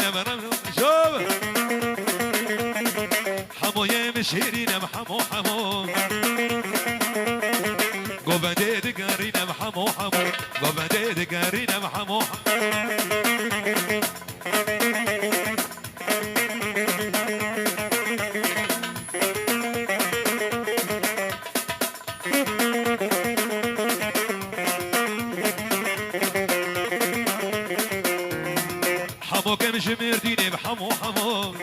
شوف حمو يا مشيرين بحمو حمو قوبدي دقارين بحمو حمو قوبدي دقارين بحمو حمو كم جميرديني بحمو حمو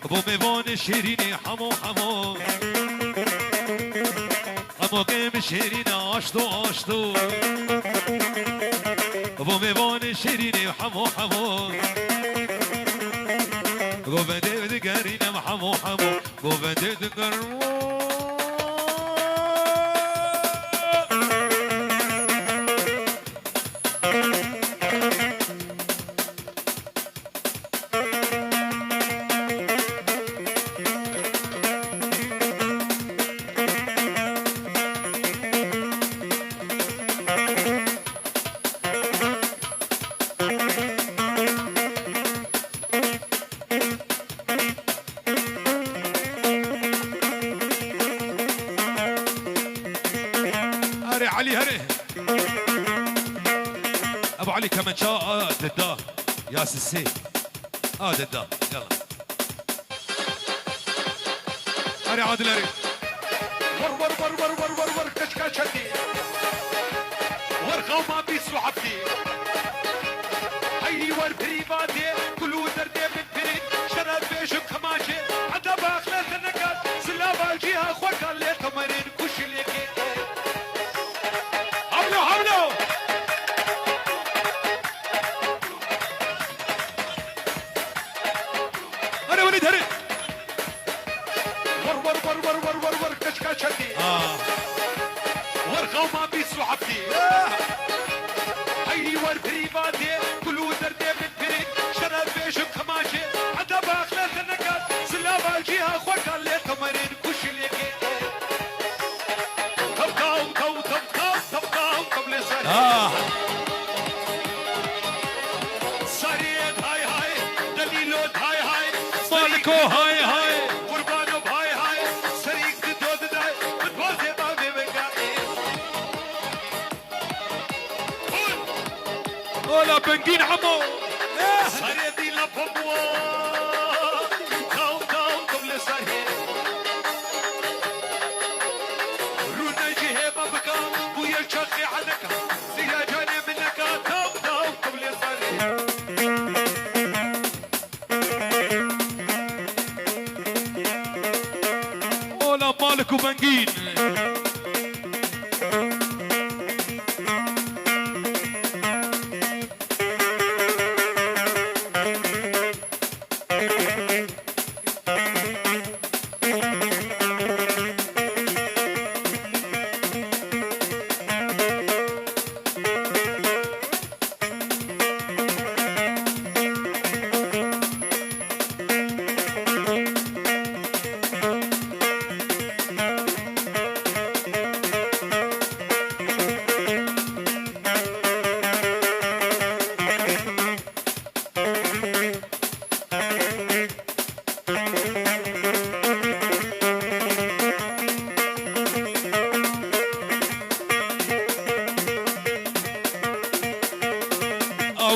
بو ميفون شيريني حمو حمو حمو كم شيريني عشتو عشتو بو ميفون شيريني حمو حمو بو بدي دقاريني حمو حمو بو بدي دقاريني علي هري ابو علي كمان شاء ددا يا سيسي ددا يلا هري عادل هري ور ور ور ور ور ور ور كشكشتي ور قوما بيسو عبدي هيني ور بريبادي كلو دردي من فريد شراب بيشو كماشي عدا باخلة النكات سلابا الجيها خوكا اللي تمرين كوشي ليكي ورقوما بيسو عبدي هيني ور بريبادي كلو دردي من فريد شراب بيشو كماشي عدا باخلة النكات سلابا الجيها خوكا اللي تمرين كوشي ليكي تبقاو تو تبقاو تبقاو قبل ساري ساريت هاي هاي دليلوت هاي هاي مالكو هاي هاي قربانو هاي هاي سريك دود داي بتوازي بابي بقاي ولا بنجين عمو ساريتي لفموا كاو كاو قبل ساري رونا جهه بابكا ويا شقي عنك زيها جاني منك كاو كاو قبل ساري ولا مالك وبنجين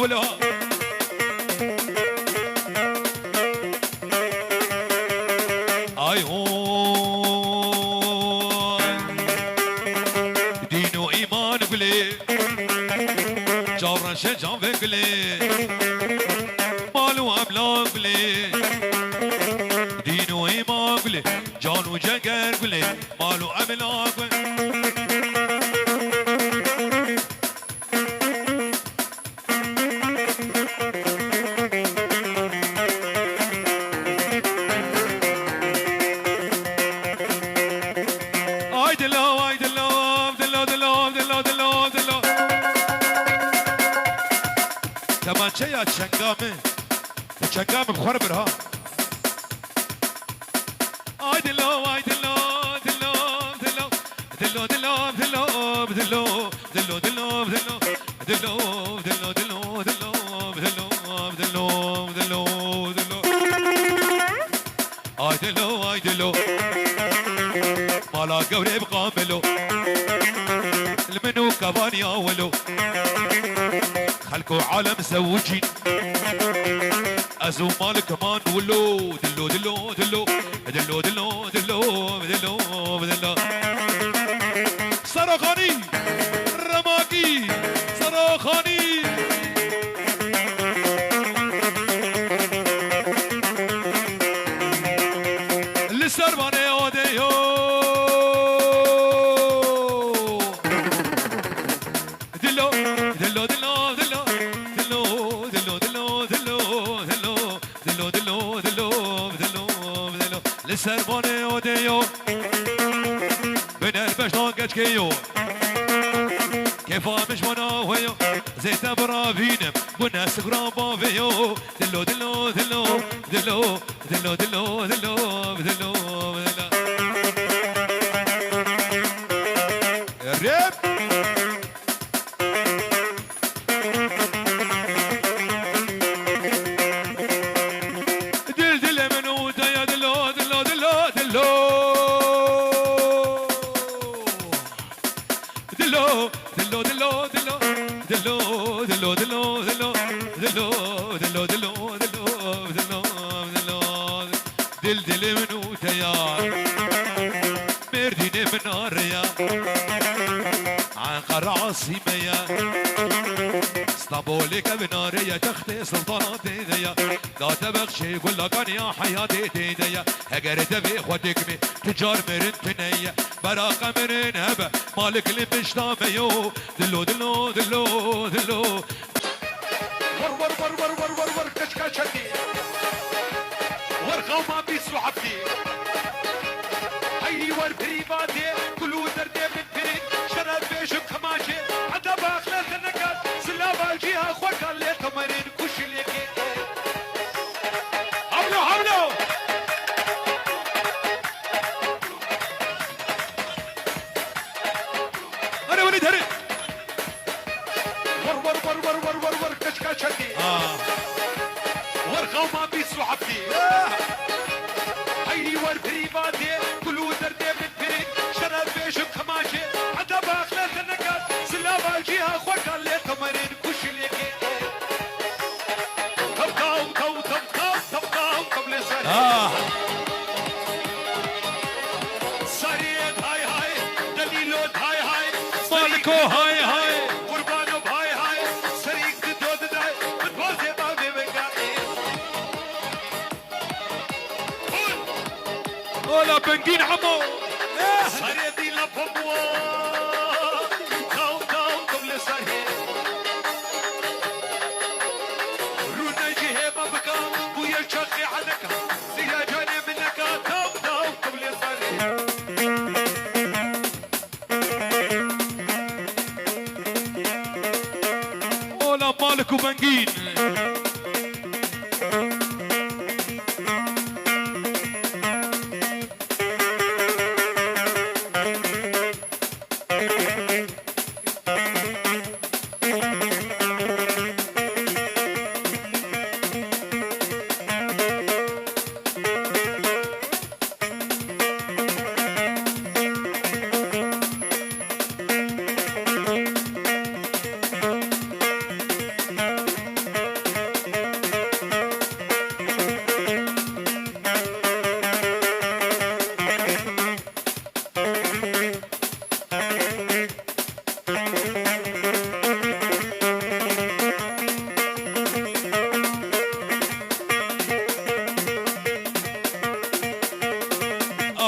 ولا دين وإيمان قلي جابر شجاع قلي مال وأملاك قلي دين وإيمان قلي جان وجقر قلي مال وأملاك كمان شيء شنقامه شنقامه بخربرها دلو دلو دلو دلو دلو دلو دلو دلو دلو دلو دلو دلو دلو دلو دلو دلو دلو اي دلو مالا قوري بقاملو المنو كبان ياولو خلكو عالم زوجين ازو مال كمان ولو دلو دلو دلو دلو دلو دلو دلو دلو صراخاني رماكي صراخاني لسربانه اوديو دلو دلو دلو دلو دلو دلو دلو دلو دلو دلو دلو دلو دلو دلو لسربانه اوديو بنر بشتان كيو كيف مش وانا ويو زيت برافينم والناس غرام بافيو دلو دلو دلو دلو دلو دلو دلو دلو الراب دل دل منو يا دلو دلو دلو دلو دلو دلو دلو دلو دلو دلو دلو دلو دلو دلو دلو دلو دلو دل دل منو تيار مردين من ناريا عن قرعصي ميا اسطنبولك بناريا تختي سلطانات ديديا لا تبخشي كل كان يا حياتي ديديا هجرت في اخوتك مي تجار مرن تنيا براقة مرن هبا مالك اللي مش طاميو دلو دلو دلو دلو ور ور ور ور ور ور ور كشكشتي ور خوما بيسو عبدي هيني ور بريبادي كلو دردي من فريد شرد بيشو كماشي عدا باخلة تنكات سلابا الجيها خوكا اللي تمرين كوشي ليكي حملو حملو انا وليد هري ور ور ور ور ور ور ور كشكشتي ور خوما بيسو عبدي هيني ور بريبادي كلو دردي من فريد شرد بيشو كماشي عدا باخلة تنكات سلابا الجيها خوكا اللي تمرين كوشي ليكي تبقاو تو تبقاو تبقاو قبل سنة سريت هاي هاي دليلوت هاي هاي مالكو هاي هاي قربانو بهاي هاي سريك دود داي بتوازي بابي بقاي ولا بنجين عمو سريتي لفموا تو تو قبل سنة رونا جهة بابكا ويا شاقي عنك زيا جاني منك تو تو قبل سنة ولا مالكو بنجين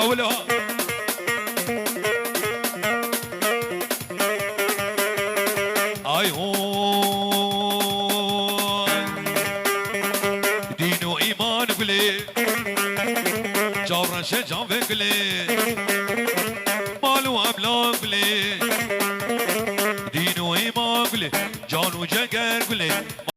ولا اي هون دينو ايمان قلي جورا شجان قلي مالو املاك قلي دينو ايمان قلي جانو جگر قلي